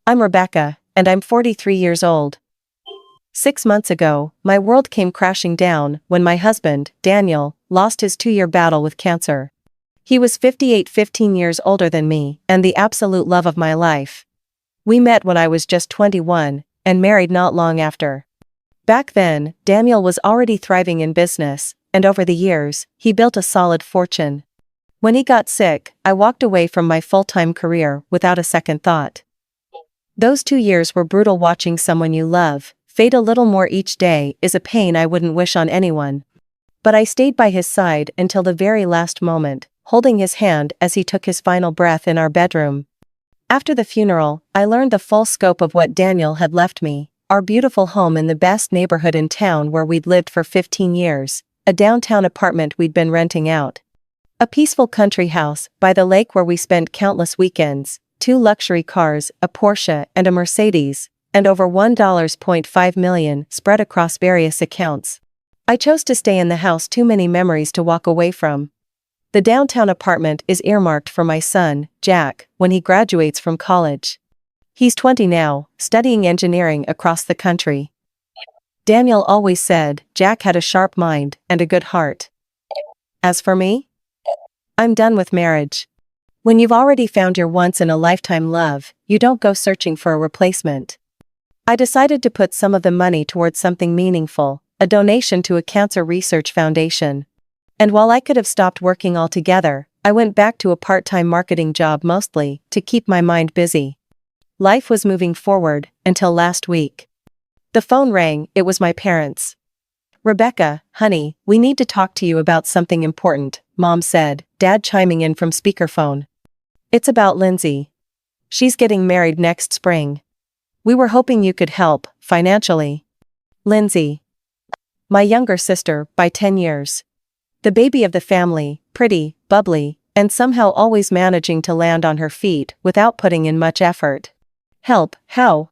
I'm Rebecca, and I'm 43 years old. 6 months ago, my world came crashing down when my husband, Daniel, lost his 2-year battle with cancer. He was 58, 15 years older than me, and the absolute love of my life. We met when I was just 21, and married not long after. Back then, Daniel was already thriving in business, and over the years, he built a solid fortune. When he got sick, I walked away from my full-time career without a second thought. Those 2 years were brutal. Watching someone you love fade a little more each day is a pain I wouldn't wish on anyone. But I stayed by his side until the very last moment, holding his hand as he took his final breath in our bedroom. After the funeral, I learned the full scope of what Daniel had left me: our beautiful home in the best neighborhood in town where we'd lived for 15 years, a downtown apartment we'd been renting out, a peaceful country house by the lake where we spent countless weekends, 2 luxury cars, a Porsche and a Mercedes, and over $1.5 million spread across various accounts. I chose to stay in the house. Too many memories to walk away from. The downtown apartment is earmarked for my son, Jack, when he graduates from college. He's 20 now, studying engineering across the country. Daniel always said Jack had a sharp mind and a good heart. As for me, I'm done with marriage. When you've already found your once-in-a-lifetime love, you don't go searching for a replacement. I decided to put some of the money towards something meaningful, a donation to a cancer research foundation. And while I could have stopped working altogether, I went back to a part-time marketing job, mostly to keep my mind busy. Life was moving forward, until last week. The phone rang. It was my parents. "Rebecca, honey, we need to talk to you about something important," Mom said, Dad chiming in from speakerphone. "It's about Lindsay. She's getting married next spring. We were hoping you could help, financially." Lindsay. My younger sister, by 10 years. The baby of the family, pretty, bubbly, and somehow always managing to land on her feet without putting in much effort. "Help, how?"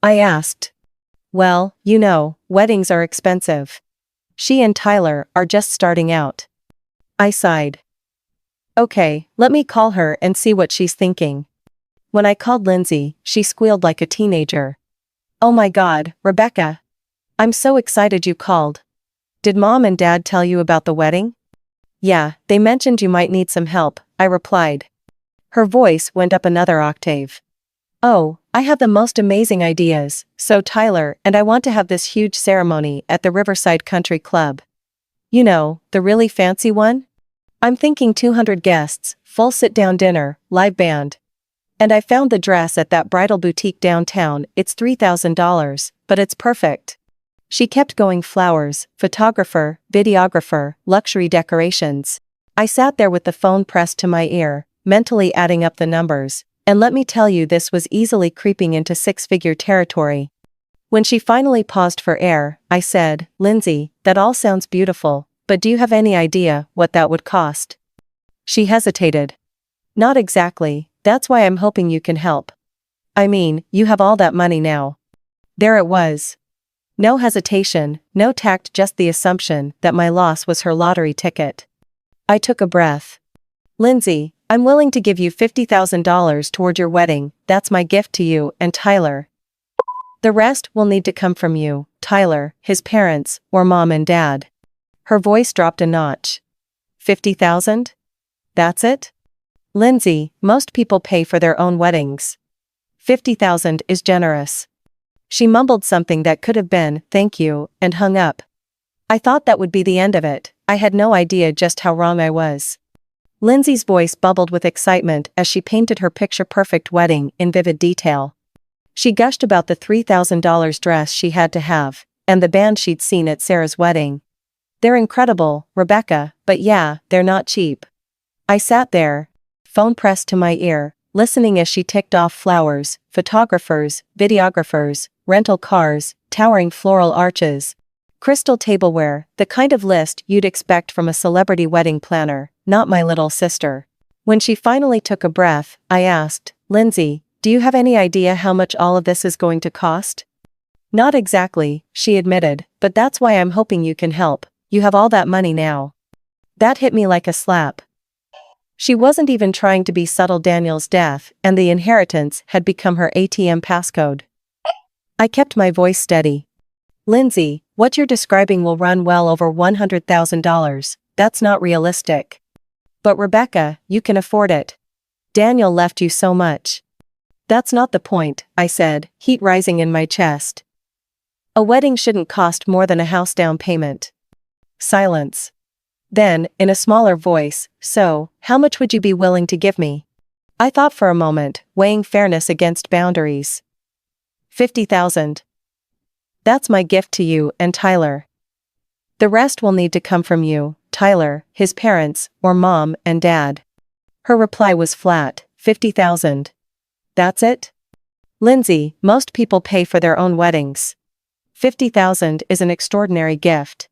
I asked. "Well, you know, weddings are expensive. She and Tyler are just starting out." I sighed. "Okay, let me call her and see what she's thinking." When I called Lindsay, she squealed like a teenager. "Oh my God, Rebecca. I'm so excited you called. Did Mom and Dad tell you about the wedding?" "Yeah, they mentioned you might need some help," I replied. Her voice went up another octave. "Oh, I have the most amazing ideas. So Tyler and I want to have this huge ceremony at the Riverside Country Club. You know, the really fancy one? I'm thinking 200 guests, full sit-down dinner, live band. And I found the dress at that bridal boutique downtown. It's $3,000, but it's perfect." She kept going: flowers, photographer, videographer, luxury decorations. I sat there with the phone pressed to my ear, mentally adding up the numbers, and let me tell you, this was easily creeping into 6-figure territory. When she finally paused for air, I said, "Lindsay, that all sounds beautiful, but do you have any idea what that would cost?" She hesitated. "Not exactly. That's why I'm hoping you can help. I mean, you have all that money now." There it was. No hesitation, no tact, just the assumption that my loss was her lottery ticket. I took a breath. "Lindsay, I'm willing to give you $50,000 toward your wedding. That's my gift to you and Tyler. The rest will need to come from you, Tyler, his parents, or Mom and Dad." Her voice dropped a notch. "50,000? That's it? Lindsay, most people pay for their own weddings. 50,000 is generous." She mumbled something that could have been, "Thank you," and hung up. I thought that would be the end of it. I had no idea just how wrong I was. Lindsay's voice bubbled with excitement as she painted her picture-perfect wedding in vivid detail. She gushed about the $3,000 dress she had to have, and the band she'd seen at Sarah's wedding. "They're incredible, Rebecca, but yeah, they're not cheap." I sat there, phone pressed to my ear, listening as she ticked off flowers, photographers, videographers, rental cars, towering floral arches, crystal tableware, the kind of list you'd expect from a celebrity wedding planner, not my little sister. When she finally took a breath, I asked, "Lindsay, do you have any idea how much all of this is going to cost?" "Not exactly," she admitted, "but that's why I'm hoping you can help. You have all that money now." That hit me like a slap. She wasn't even trying to be subtle. Daniel's death and the inheritance had become her ATM passcode. I kept my voice steady. Lindsay, what you're describing will run well over $100,000. That's not realistic. But Rebecca, you can afford it. Daniel left you so much. That's not the point, I said, heat rising in my chest. A wedding shouldn't cost more than a house down payment. Silence. Then, in a smaller voice, so, how much would you be willing to give me? I thought for a moment, weighing fairness against boundaries. 50,000. That's my gift to you and Tyler. The rest will need to come from you, Tyler, his parents, or mom and dad. Her reply was flat, 50,000. That's it? Lindsay, most people pay for their own weddings. 50,000 is an extraordinary gift.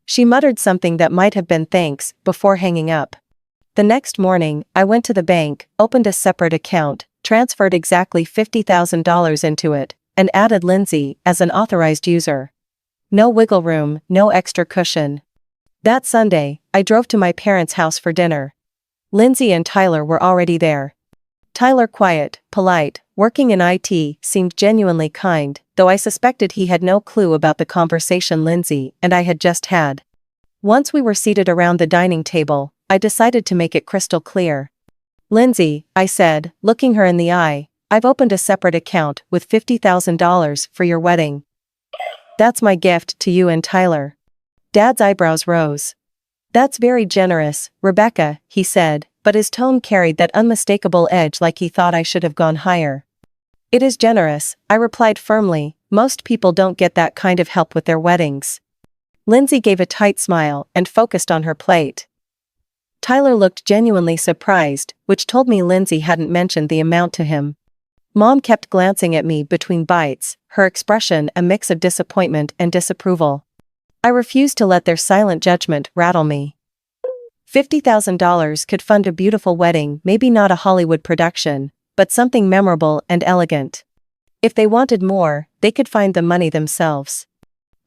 She muttered something that might have been thanks before hanging up. The next morning, I went to the bank, opened a separate account, transferred exactly $50,000 into it, and added Lindsay as an authorized user. No wiggle room, no extra cushion. That Sunday, I drove to my parents' house for dinner. Lindsay and Tyler were already there. Tyler, quiet, polite, working in IT, seemed genuinely kind, though I suspected he had no clue about the conversation Lindsay and I had just had. Once we were seated around the dining table, I decided to make it crystal clear. Lindsay, I said, looking her in the eye, I've opened a separate account with $50,000 for your wedding. That's my gift to you and Tyler. Dad's eyebrows rose. That's very generous, Rebecca, he said, but his tone carried that unmistakable edge like he thought I should have gone higher. It is generous, I replied firmly, most people don't get that kind of help with their weddings. Lindsay gave a tight smile and focused on her plate. Tyler looked genuinely surprised, which told me Lindsay hadn't mentioned the amount to him. Mom kept glancing at me between bites, her expression a mix of disappointment and disapproval. I refused to let their silent judgment rattle me. $50,000 could fund a beautiful wedding, maybe not a Hollywood production, but something memorable and elegant. If they wanted more, they could find the money themselves.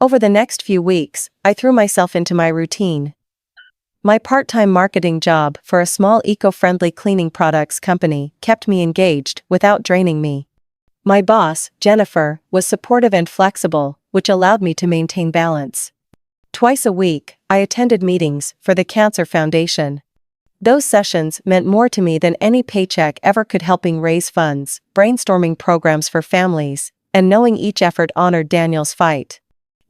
Over the next few weeks, I threw myself into my routine. My part-time marketing job for a small eco-friendly cleaning products company kept me engaged without draining me. My boss, Jennifer, was supportive and flexible, which allowed me to maintain balance. Twice a week, I attended meetings for the Cancer Foundation. Those sessions meant more to me than any paycheck ever could, helping raise funds, brainstorming programs for families, and knowing each effort honored Daniel's fight.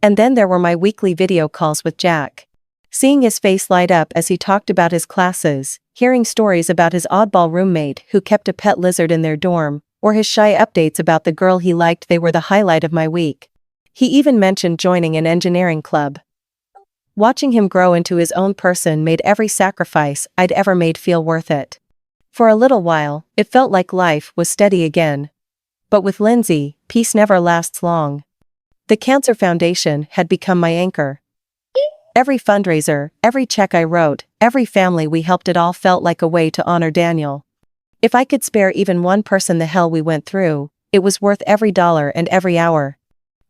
And then there were my weekly video calls with Jack. Seeing his face light up as he talked about his classes, hearing stories about his oddball roommate who kept a pet lizard in their dorm, or his shy updates about the girl he liked, they were the highlight of my week. He even mentioned joining an engineering club. Watching him grow into his own person made every sacrifice I'd ever made feel worth it. For a little while, it felt like life was steady again. But with Lindsay, peace never lasts long. The Cancer Foundation had become my anchor. Every fundraiser, every check I wrote, every family we helped, it all felt like a way to honor Daniel. If I could spare even one person the hell we went through, it was worth every dollar and every hour.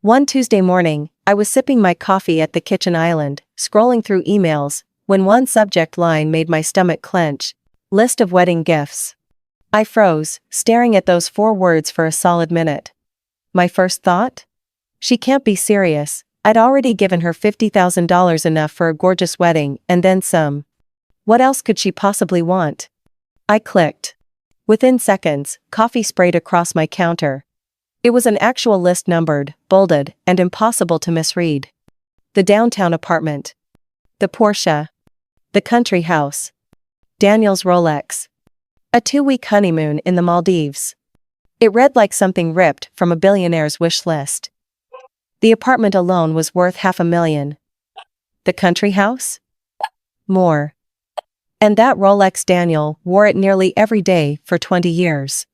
One Tuesday morning, I was sipping my coffee at the kitchen island, scrolling through emails, when one subject line made my stomach clench. List of wedding gifts. I froze, staring at those 4 words for a solid minute. My first thought? She can't be serious. I'd already given her $50,000, enough for a gorgeous wedding, and then some. What else could she possibly want? I clicked. Within seconds, coffee sprayed across my counter. It was an actual list, numbered, bolded, and impossible to misread. The downtown apartment. The Porsche. The country house. Daniel's Rolex. A 2-week honeymoon in the Maldives. It read like something ripped from a billionaire's wish list. The apartment alone was worth $500,000. The country house? More. And that Rolex, Daniel wore it nearly every day for 20 years.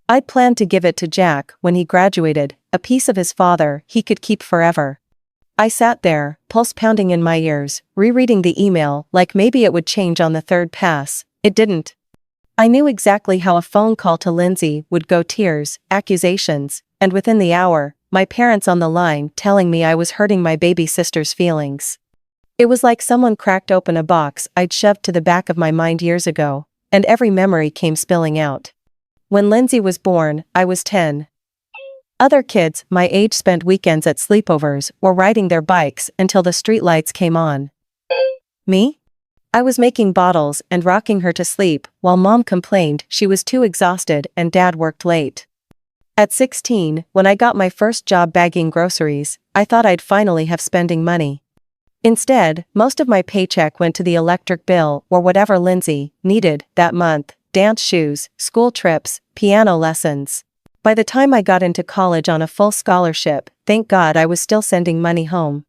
I'd planned to give it to Jack when he graduated, a piece of his father he could keep forever. I sat there, pulse pounding in my ears, rereading the email like maybe it would change on the 3rd pass. It didn't. I knew exactly how a phone call to Lindsay would go: tears, accusations, and within the hour, my parents on the line telling me I was hurting my baby sister's feelings. It was like someone cracked open a box I'd shoved to the back of my mind years ago, and every memory came spilling out. When Lindsay was born, I was 10. Other kids my age spent weekends at sleepovers or riding their bikes until the streetlights came on. Me? I was making bottles and rocking her to sleep while Mom complained she was too exhausted and Dad worked late. At 16, when I got my first job bagging groceries, I thought I'd finally have spending money. Instead, most of my paycheck went to the electric bill or whatever Lindsay needed that month: dance shoes, school trips, piano lessons. By the time I got into college on a full scholarship, thank God I was still sending money home.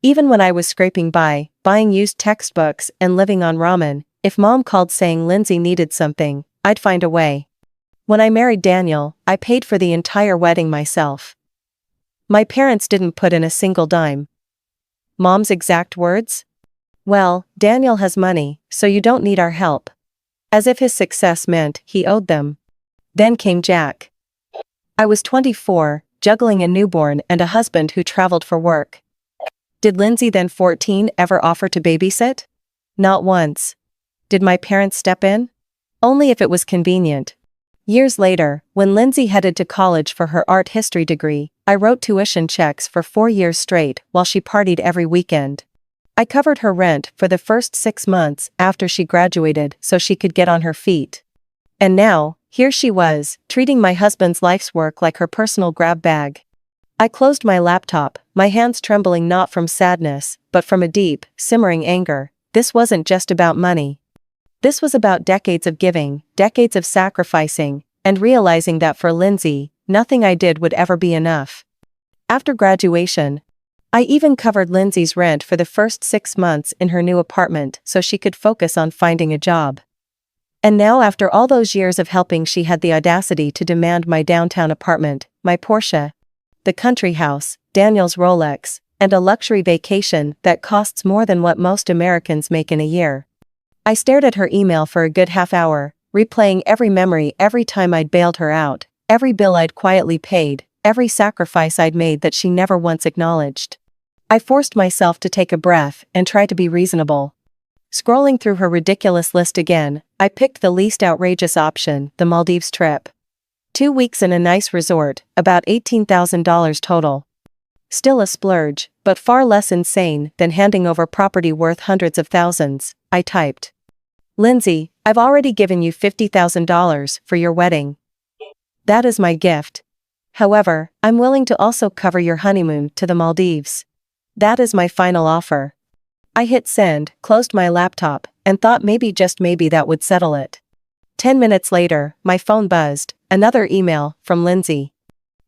Even when I was scraping by, buying used textbooks and living on ramen, if Mom called saying Lindsay needed something, I'd find a way. When I married Daniel, I paid for the entire wedding myself. My parents didn't put in a single dime. Mom's exact words? Well, Daniel has money, so you don't need our help. As if his success meant he owed them. Then came Jack. I was 24, juggling a newborn and a husband who traveled for work. Did Lindsay, then 14, ever offer to babysit? Not once. Did my parents step in? Only if it was convenient. Years later, when Lindsay headed to college for her art history degree, I wrote tuition checks for 4 years straight while she partied every weekend. I covered her rent for the first 6 months after she graduated so she could get on her feet. And now, here she was, treating my husband's life's work like her personal grab bag. I closed my laptop, my hands trembling not from sadness, but from a deep, simmering anger. This wasn't just about money. This was about decades of giving, decades of sacrificing, and realizing that for Lindsay, nothing I did would ever be enough. After graduation, I even covered Lindsay's rent for the first 6 months in her new apartment so she could focus on finding a job. And now, after all those years of helping, she had the audacity to demand my downtown apartment, my Porsche, the country house, Daniel's Rolex, and a luxury vacation that costs more than what most Americans make in a year. I stared at her email for a good half hour, replaying every memory every time I'd bailed her out, every bill I'd quietly paid, every sacrifice I'd made that she never once acknowledged. I forced myself to take a breath and try to be reasonable. Scrolling through her ridiculous list again, I picked the least outrageous option, the Maldives trip. 2 weeks in a nice resort, about $18,000 total. Still a splurge, but far less insane than handing over property worth hundreds of thousands, I typed. Lindsay, I've already given you $50,000 for your wedding. That is my gift. However, I'm willing to also cover your honeymoon to the Maldives. That is my final offer. I hit send, closed my laptop, and thought maybe, just maybe, that would settle it. 10 minutes later, my phone buzzed, another email from Lindsay.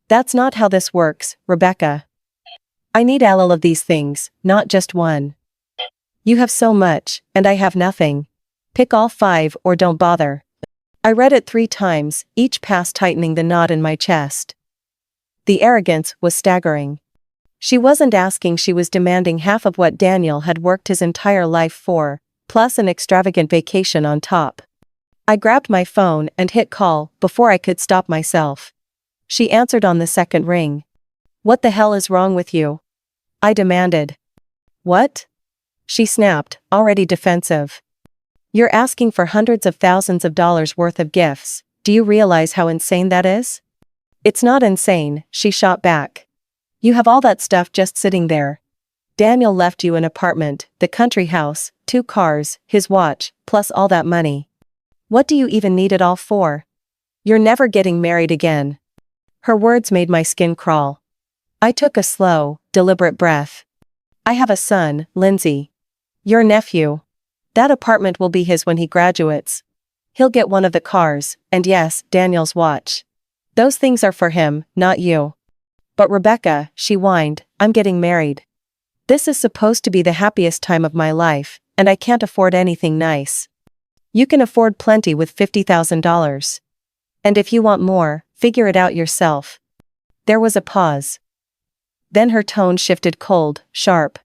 That's not how this works, Rebecca. I need all of these things, not just one. You have so much, and I have nothing. Pick all 5 or don't bother. I read it 3 times, each pass tightening the knot in my chest. The arrogance was staggering. She wasn't asking, she was demanding half of what Daniel had worked his entire life for, plus an extravagant vacation on top. I grabbed my phone and hit call before I could stop myself. She answered on the second ring. What the hell is wrong with you? I demanded. What? She snapped, already defensive. You're asking for hundreds of thousands of dollars worth of gifts. Do you realize how insane that is? It's not insane, she shot back. You have all that stuff just sitting there. Daniel left you an apartment, the country house, 2 cars, his watch, plus all that money. What do you even need it all for? You're never getting married again. Her words made my skin crawl. I took a slow, deliberate breath. I have a son, Lindsay. Your nephew. That apartment will be his when he graduates. He'll get one of the cars, and yes, Daniel's watch. Those things are for him, not you. But Rebecca, she whined, I'm getting married. This is supposed to be the happiest time of my life, and I can't afford anything nice. You can afford plenty with $50,000. And if you want more, figure it out yourself. There was a pause. Then her tone shifted cold, sharp.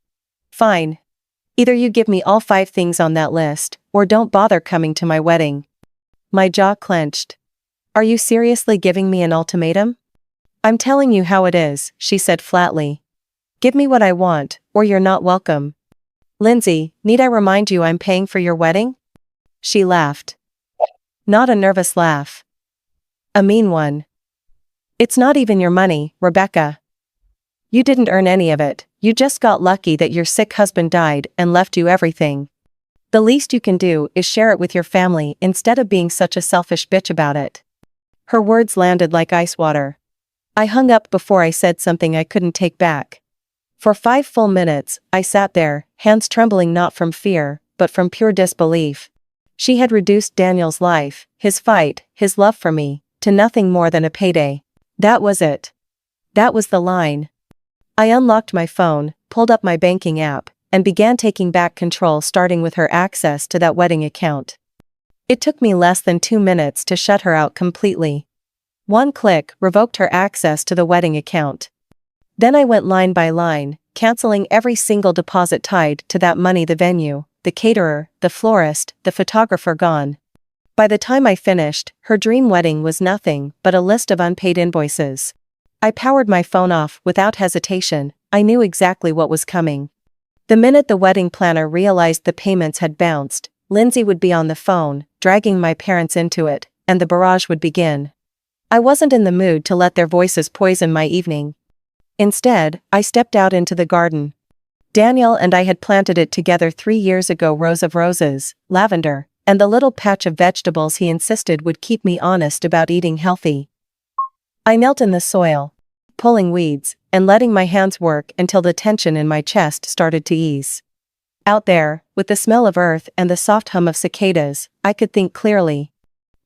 Fine. Either you give me all 5 things on that list, or don't bother coming to my wedding. My jaw clenched. Are you seriously giving me an ultimatum? I'm telling you how it is, she said flatly. Give me what I want, or you're not welcome. Lindsay, need I remind you I'm paying for your wedding? She laughed. Not a nervous laugh. A mean one. It's not even your money, Rebecca. You didn't earn any of it, you just got lucky that your sick husband died and left you everything. The least you can do is share it with your family instead of being such a selfish bitch about it. Her words landed like ice water. I hung up before I said something I couldn't take back. For 5 full minutes, I sat there, hands trembling not from fear, but from pure disbelief. She had reduced Daniel's life, his fight, his love for me, to nothing more than a payday. That was it. That was the line. I unlocked my phone, pulled up my banking app, and began taking back control, starting with her access to that wedding account. It took me less than 2 minutes to shut her out completely. One click revoked her access to the wedding account. Then I went line by line, canceling every single deposit tied to that money: the venue, the caterer, the florist, the photographer gone. By the time I finished, her dream wedding was nothing but a list of unpaid invoices. I powered my phone off without hesitation. I knew exactly what was coming. The minute the wedding planner realized the payments had bounced, Lindsay would be on the phone, dragging my parents into it, and the barrage would begin. I wasn't in the mood to let their voices poison my evening. Instead, I stepped out into the garden. Daniel and I had planted it together 3 years ago: rows of roses, lavender, and the little patch of vegetables he insisted would keep me honest about eating healthy. I knelt in the soil, pulling weeds, and letting my hands work until the tension in my chest started to ease. Out there, with the smell of earth and the soft hum of cicadas, I could think clearly.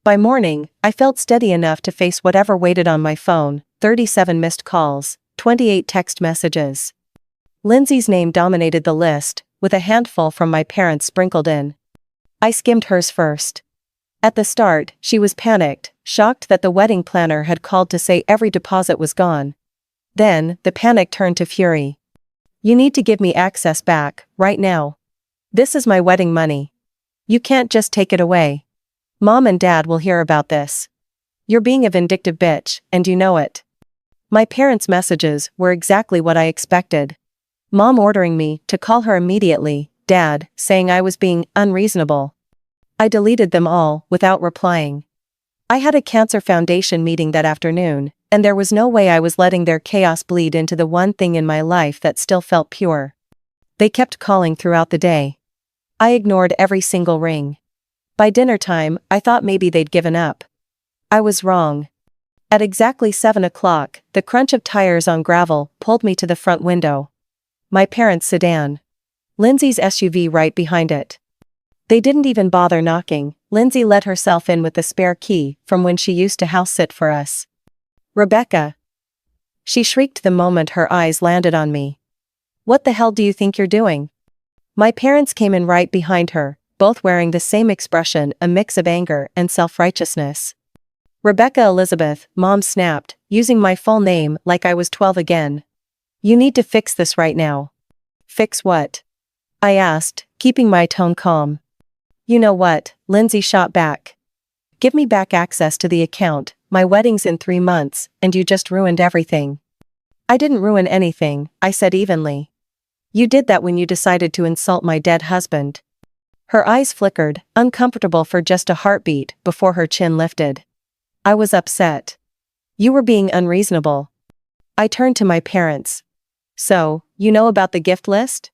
By morning, I felt steady enough to face whatever waited on my phone: 37 missed calls, 28 text messages. Lindsay's name dominated the list, with a handful from my parents sprinkled in. I skimmed hers first. At the start, she was panicked, shocked that the wedding planner had called to say every deposit was gone. Then, the panic turned to fury. "You need to give me access back, right now. This is my wedding money. You can't just take it away. Mom and Dad will hear about this. You're being a vindictive bitch, and you know it." My parents' messages were exactly what I expected. Mom ordering me to call her immediately, Dad saying I was being unreasonable. I deleted them all without replying. I had a Cancer Foundation meeting that afternoon, and there was no way I was letting their chaos bleed into the one thing in my life that still felt pure. They kept calling throughout the day. I ignored every single ring. By dinner time, I thought maybe they'd given up. I was wrong. At exactly 7 o'clock, the crunch of tires on gravel pulled me to the front window. My parents' sedan. Lindsay's SUV right behind it. They didn't even bother knocking. Lindsay let herself in with the spare key from when she used to house sit for us. "Rebecca!" she shrieked the moment her eyes landed on me. "What the hell do you think you're doing?" My parents came in right behind her, both wearing the same expression, a mix of anger and self-righteousness. "Rebecca Elizabeth," Mom snapped, using my full name like I was 12 again. "You need to fix this right now." "Fix what?" I asked, keeping my tone calm. "You know what," Lindsay shot back. "Give me back access to the account. My wedding's in 3 months, and you just ruined everything." "I didn't ruin anything," I said evenly. "You did that when you decided to insult my dead husband." Her eyes flickered, uncomfortable for just a heartbeat before her chin lifted. I was upset. "You were being unreasonable." I turned to my parents. "So, you know about the gift list?"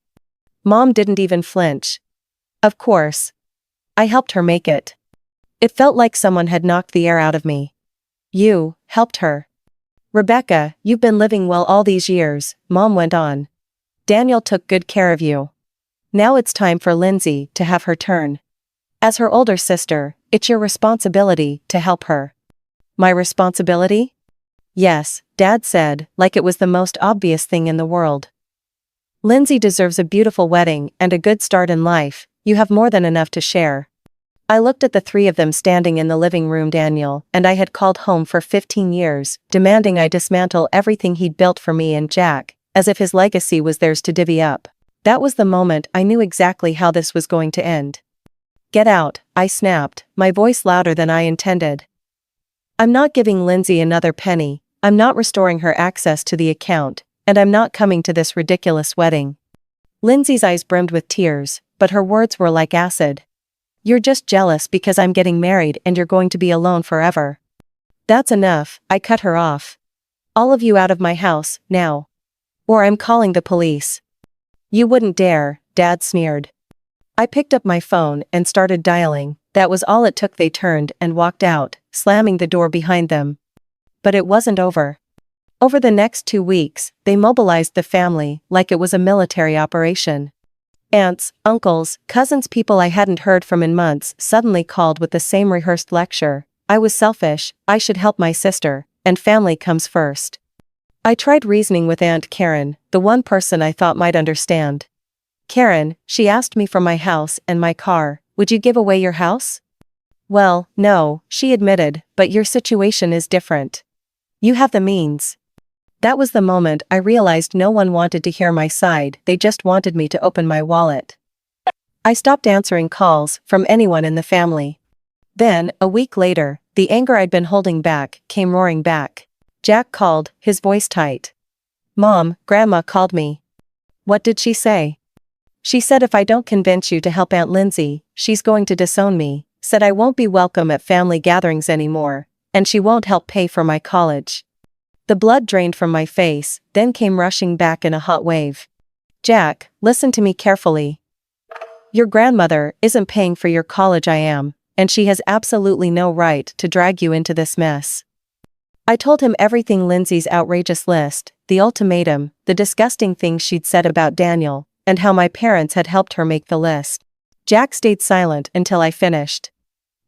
Mom didn't even flinch. "Of course. I helped her make it." It felt like someone had knocked the air out of me. "You helped her?" "Rebecca, you've been living well all these years," Mom went on. "Daniel took good care of you. Now it's time for Lindsay to have her turn. As her older sister, it's your responsibility to help her." "My responsibility?" "Yes," Dad said, like it was the most obvious thing in the world. "Lindsay deserves a beautiful wedding and a good start in life. You have more than enough to share." I looked at the 3 of them standing in the living room. Daniel and I had called home for 15 years, demanding I dismantle everything he'd built for me and Jack, as if his legacy was theirs to divvy up. That was the moment I knew exactly how this was going to end. "Get out," I snapped, my voice louder than I intended. "I'm not giving Lindsay another penny, I'm not restoring her access to the account, and I'm not coming to this ridiculous wedding." Lindsay's eyes brimmed with tears, but her words were like acid. You're just jealous because I'm getting married and you're going to be alone forever. That's enough, I cut her off. All of you out of my house, now. Or I'm calling the police. You wouldn't dare, Dad sneered. I picked up my phone and started dialing. That was all it took. They turned and walked out, slamming the door behind them. But it wasn't over. Over the next 2 weeks, they mobilized the family like it was a military operation. Aunts, uncles, cousins, people I hadn't heard from in months suddenly called with the same rehearsed lecture. I was selfish, I should help my sister, and family comes first. I tried reasoning with Aunt Karen, the one person I thought might understand. Karen, she asked me for my house and my car. Would you give away your house? Well, no, she admitted, but your situation is different. You have the means. That was the moment I realized no one wanted to hear my side, they just wanted me to open my wallet. I stopped answering calls from anyone in the family. Then, a week later, the anger I'd been holding back came roaring back. Jack called, his voice tight. Mom, Grandma called me. What did she say? She said if I don't convince you to help Aunt Lindsay, she's going to disown me, said I won't be welcome at family gatherings anymore, and she won't help pay for my college. The blood drained from my face, then came rushing back in a hot wave. Jack, listen to me carefully. Your grandmother isn't paying for your college, I am, and she has absolutely no right to drag you into this mess. I told him everything, Lindsay's outrageous list, the ultimatum, the disgusting things she'd said about Daniel, and how my parents had helped her make the list. Jack stayed silent until I finished.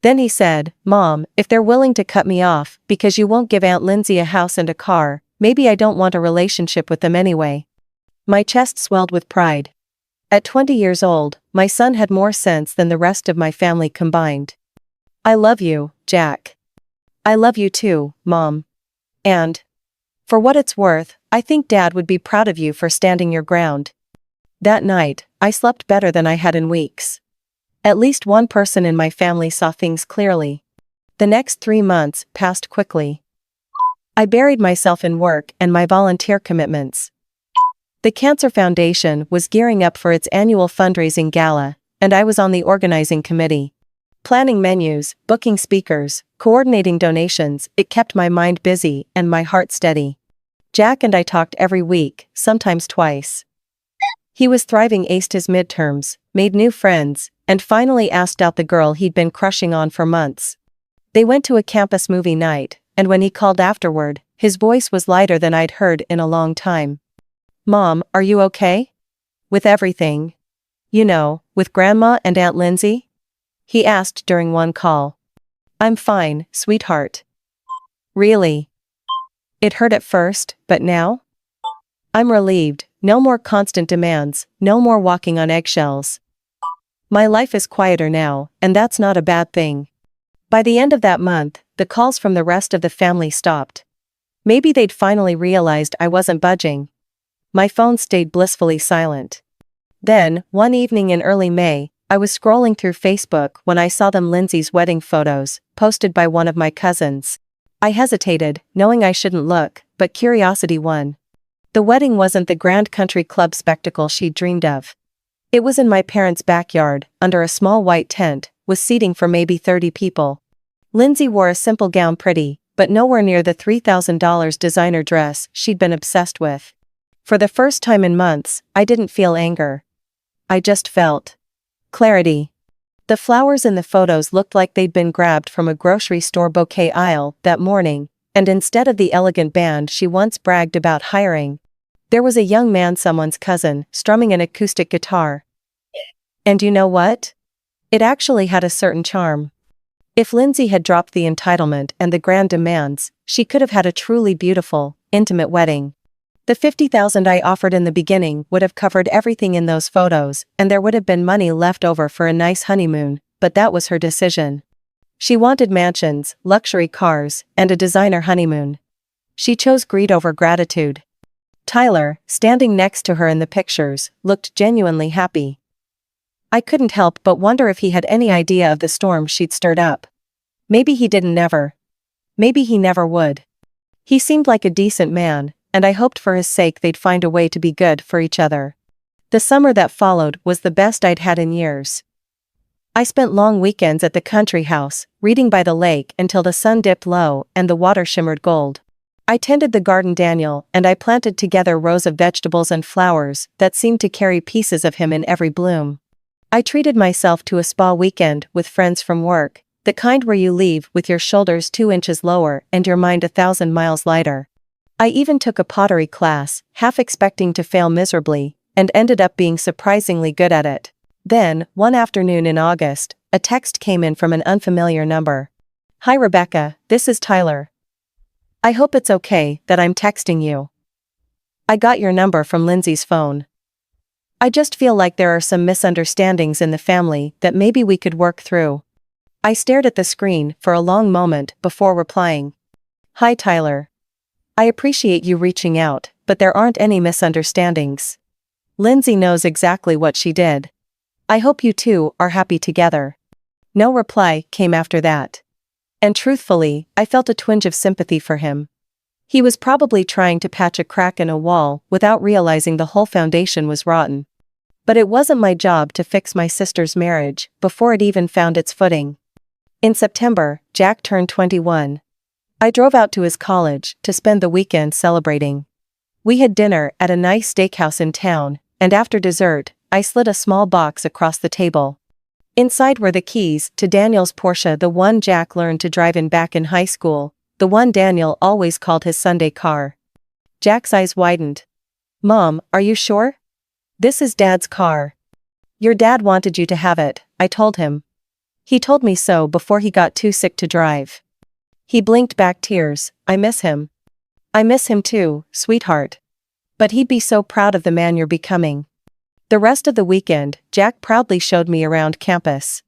Then he said, Mom, if they're willing to cut me off because you won't give Aunt Lindsay a house and a car, maybe I don't want a relationship with them anyway. My chest swelled with pride. At 20 years old, my son had more sense than the rest of my family combined. I love you, Jack. I love you too, Mom. And, for what it's worth, I think Dad would be proud of you for standing your ground. That night, I slept better than I had in weeks. At least one person in my family saw things clearly. The next 3 months passed quickly. I buried myself in work and my volunteer commitments. The Cancer Foundation was gearing up for its annual fundraising gala, and I was on the organizing committee. Planning menus, booking speakers, coordinating donations, it kept my mind busy and my heart steady. Jack and I talked every week, sometimes twice. He was thriving, aced his midterms, made new friends, and finally asked out the girl he'd been crushing on for months. They went to a campus movie night, and when he called afterward, his voice was lighter than I'd heard in a long time. Mom, are you okay? With everything? You know, with Grandma and Aunt Lindsay? He asked during one call. I'm fine, sweetheart. Really? It hurt at first, but now? I'm relieved. No more constant demands, no more walking on eggshells. My life is quieter now, and that's not a bad thing. By the end of that month, the calls from the rest of the family stopped. Maybe they'd finally realized I wasn't budging. My phone stayed blissfully silent. Then, one evening in early May, I was scrolling through Facebook when I saw Lindsay's wedding photos, posted by one of my cousins. I hesitated, knowing I shouldn't look, but curiosity won. The wedding wasn't the grand country club spectacle she'd dreamed of. It was in my parents' backyard, under a small white tent, with seating for maybe 30 people. Lindsay wore a simple gown, pretty, but nowhere near the $3,000 designer dress she'd been obsessed with. For the first time in months, I didn't feel anger. I just felt clarity. The flowers in the photos looked like they'd been grabbed from a grocery store bouquet aisle that morning, and instead of the elegant band she once bragged about hiring, there was a young man, someone's cousin, strumming an acoustic guitar. And you know what? It actually had a certain charm. If Lindsay had dropped the entitlement and the grand demands, she could have had a truly beautiful, intimate wedding. The $50,000 I offered in the beginning would have covered everything in those photos, and there would have been money left over for a nice honeymoon, but that was her decision. She wanted mansions, luxury cars, and a designer honeymoon. She chose greed over gratitude. Tyler, standing next to her in the pictures, looked genuinely happy. I couldn't help but wonder if he had any idea of the storm she'd stirred up. Maybe he didn't never. Maybe he never would. He seemed like a decent man, and I hoped for his sake they'd find a way to be good for each other. The summer that followed was the best I'd had in years. I spent long weekends at the country house, reading by the lake until the sun dipped low and the water shimmered gold. I tended the garden Daniel and I planted together rows of vegetables and flowers that seemed to carry pieces of him in every bloom. I treated myself to a spa weekend with friends from work, the kind where you leave with your shoulders 2 inches lower and your mind 1,000 miles lighter. I even took a pottery class, half expecting to fail miserably, and ended up being surprisingly good at it. Then, one afternoon in August, a text came in from an unfamiliar number. "Hi Rebecca, this is Tyler. I hope it's okay that I'm texting you. I got your number from Lindsay's phone. I just feel like there are some misunderstandings in the family that maybe we could work through." I stared at the screen for a long moment before replying. "Hi Tyler. I appreciate you reaching out, but there aren't any misunderstandings. Lindsay knows exactly what she did. I hope you two are happy together." No reply came after that. And truthfully, I felt a twinge of sympathy for him. He was probably trying to patch a crack in a wall without realizing the whole foundation was rotten. But it wasn't my job to fix my sister's marriage before it even found its footing. In September, Jack turned 21. I drove out to his college to spend the weekend celebrating. We had dinner at a nice steakhouse in town, and after dessert, I slid a small box across the table. Inside were the keys to Daniel's Porsche, the one Jack learned to drive in back in high school, the one Daniel always called his Sunday car. Jack's eyes widened. "Mom, are you sure? This is Dad's car." "Your dad wanted you to have it," I told him. "He told me so before he got too sick to drive." He blinked back tears. "I miss him." "I miss him too, sweetheart. But he'd be so proud of the man you're becoming." The rest of the weekend, Jack proudly showed me around campus.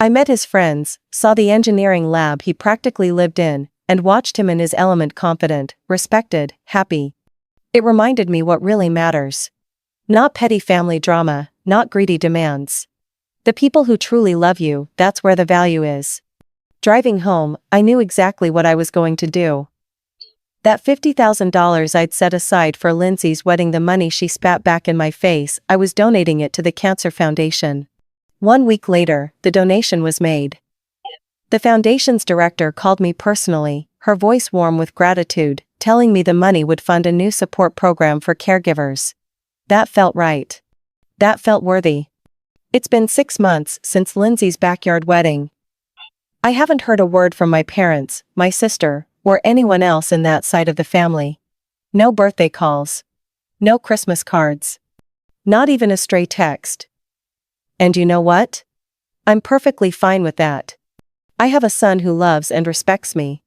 I met his friends, saw the engineering lab he practically lived in, and watched him in his element, confident, respected, happy. It reminded me what really matters. Not petty family drama, not greedy demands. The people who truly love you, that's where the value is. Driving home, I knew exactly what I was going to do. That $50,000 I'd set aside for Lindsay's wedding, the money she spat back in my face, I was donating it to the Cancer Foundation. 1 week later, the donation was made. The foundation's director called me personally, her voice warm with gratitude, telling me the money would fund a new support program for caregivers. That felt right. That felt worthy. It's been 6 months since Lindsay's backyard wedding. I haven't heard a word from my parents, my sister, or anyone else in that side of the family. No birthday calls. No Christmas cards. Not even a stray text. And you know what? I'm perfectly fine with that. I have a son who loves and respects me.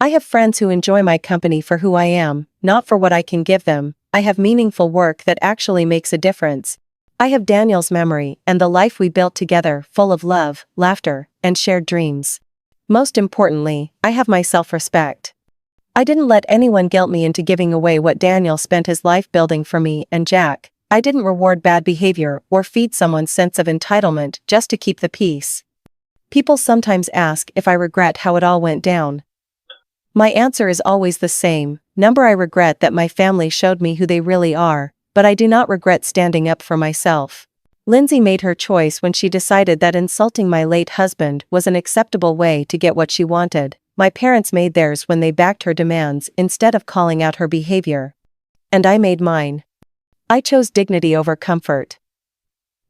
I have friends who enjoy my company for who I am, not for what I can give them. I have meaningful work that actually makes a difference. I have Daniel's memory and the life we built together, full of love, laughter, and shared dreams. Most importantly, I have my self-respect. I didn't let anyone guilt me into giving away what Daniel spent his life building for me and Jack. I didn't reward bad behavior or feed someone's sense of entitlement just to keep the peace. People sometimes ask if I regret how it all went down. My answer is always the same. I regret that my family showed me who they really are, but I do not regret standing up for myself. Lindsay made her choice when she decided that insulting my late husband was an acceptable way to get what she wanted. My parents made theirs when they backed her demands instead of calling out her behavior. And I made mine. I chose dignity over comfort.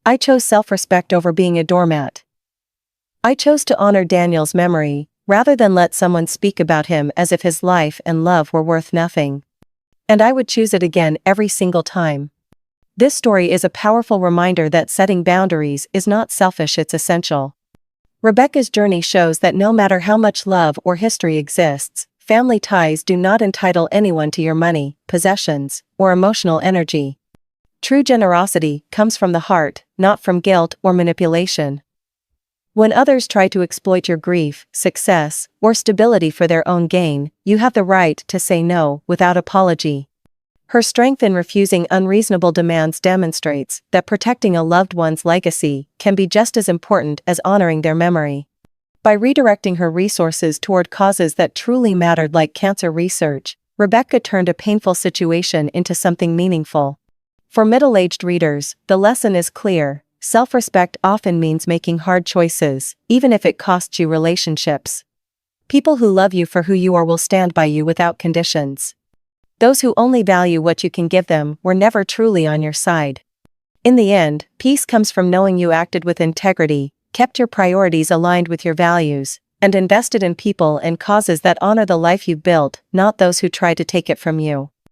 I chose self-respect over being a doormat. I chose to honor Daniel's memory, rather than let someone speak about him as if his life and love were worth nothing. And I would choose it again every single time. This story is a powerful reminder that setting boundaries is not selfish, it's essential. Rebecca's journey shows that no matter how much love or history exists, family ties do not entitle anyone to your money, possessions, or emotional energy. True generosity comes from the heart, not from guilt or manipulation. When others try to exploit your grief, success, or stability for their own gain, you have the right to say no without apology. Her strength in refusing unreasonable demands demonstrates that protecting a loved one's legacy can be just as important as honoring their memory. By redirecting her resources toward causes that truly mattered, like cancer research, Rebecca turned a painful situation into something meaningful. For middle-aged readers, the lesson is clear. Self-respect often means making hard choices, even if it costs you relationships. People who love you for who you are will stand by you without conditions. Those who only value what you can give them were never truly on your side. In the end, peace comes from knowing you acted with integrity, kept your priorities aligned with your values, and invested in people and causes that honor the life you've built, not those who try to take it from you.